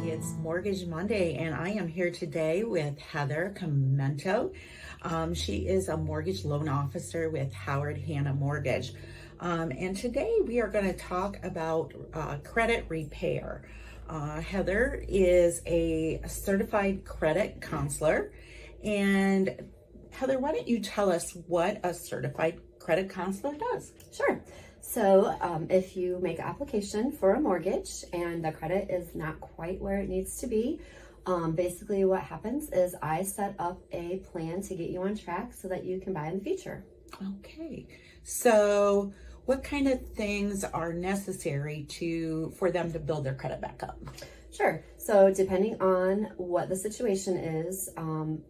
It's Mortgage Monday, and I am here today with Heather Kiomento. She is a mortgage loan officer with Howard Hanna Mortgage. And today we are going to talk about credit repair. Heather is a certified credit counselor. And Heather, why don't you tell us what a certified credit counselor does? Sure. So if you make an application for a mortgage and the credit is not quite where it needs to be, basically what happens is I set up a plan to get you on track so that you can buy in the future. Okay. So what kind of things are necessary for them to build their credit back up? Sure. So depending on what the situation is,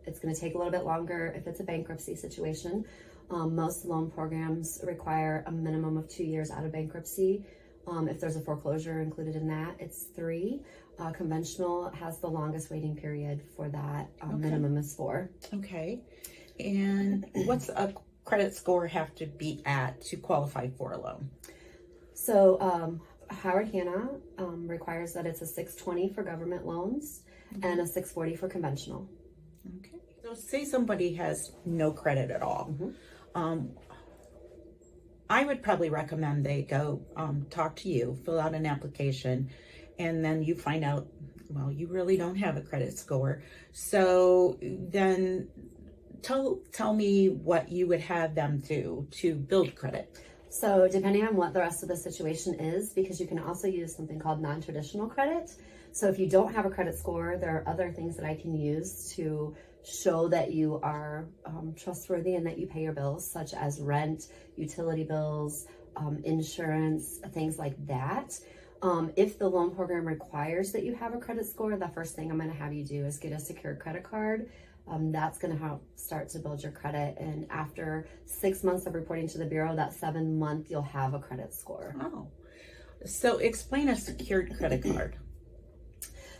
it's going to take a little bit longer if it's a bankruptcy situation. Most loan programs require a minimum of 2 years out of bankruptcy. If there's a foreclosure included in that, it's 3. Conventional has the longest waiting period for that. Minimum is 4. Okay. And what's a credit score have to be at to qualify for a loan? So Howard Hanna requires that it's a 620 for government loans and a 640 for conventional. Okay. So say somebody has no credit at all. I would probably recommend they go talk to you, fill out an application, and then you find out, well, you really don't have a credit score. So then tell me what you would have them do to build credit. So depending on what the rest of the situation is, because you can also use something called non-traditional credit. So if you don't have a credit score, there are other things that I can use to show that you are trustworthy and that you pay your bills, such as rent, utility bills, insurance, things like that. If the loan program requires that you have a credit score, the first thing I'm going to have you do is get a secured credit card. That's going to help start to build your credit. And after 6 months of reporting to the Bureau, that 7th month, you'll have a credit score. Oh, so explain a secured credit card.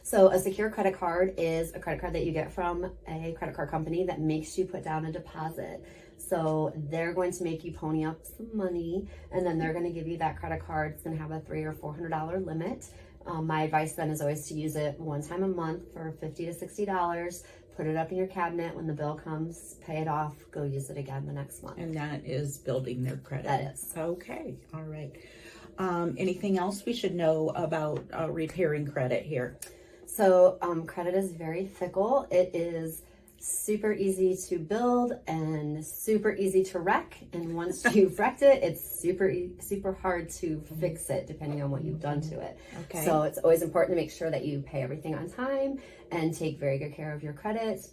So a secure credit card is a credit card that you get from a credit card company that makes you put down a deposit. So they're going to make you pony up some money, and then they're going to give you that credit card. It's going to have a $300 or $400 limit. My advice then is always to use it one time a month for $50 to $60. Put it up in your cabinet. When the bill comes, pay it off, go use it again the next month. And that is building their credit. That is. Okay. All right. Anything else we should know about repairing credit here? So credit is very fickle. It is super easy to build and super easy to wreck. And once you've wrecked it, it's super hard to fix it depending on what you've done to it. Okay. So it's always important to make sure that you pay everything on time and take very good care of your credit.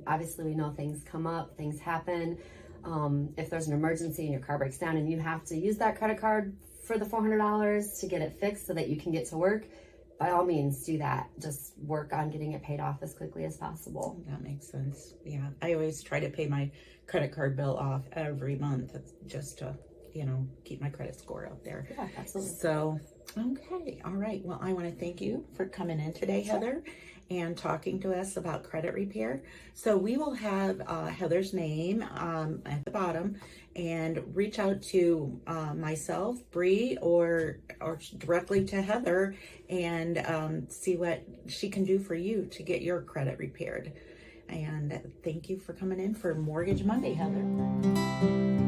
Obviously, we know things come up, things happen. If there's an emergency and your car breaks down and you have to use that credit card for the $400 to get it fixed so that you can get to work, by all means, do that. Just work on getting it paid off as quickly as possible. That makes sense. Yeah. I always try to pay my credit card bill off every month just to, keep my credit score out there. Yeah, absolutely. So, okay. All right. Well, I want to thank you for coming in today, Heather, and talking to us about credit repair. So we will have Heather's name at the bottom, and reach out to myself, Bree, or directly to Heather, and see what she can do for you to get your credit repaired. And thank you for coming in for Mortgage Monday, Heather.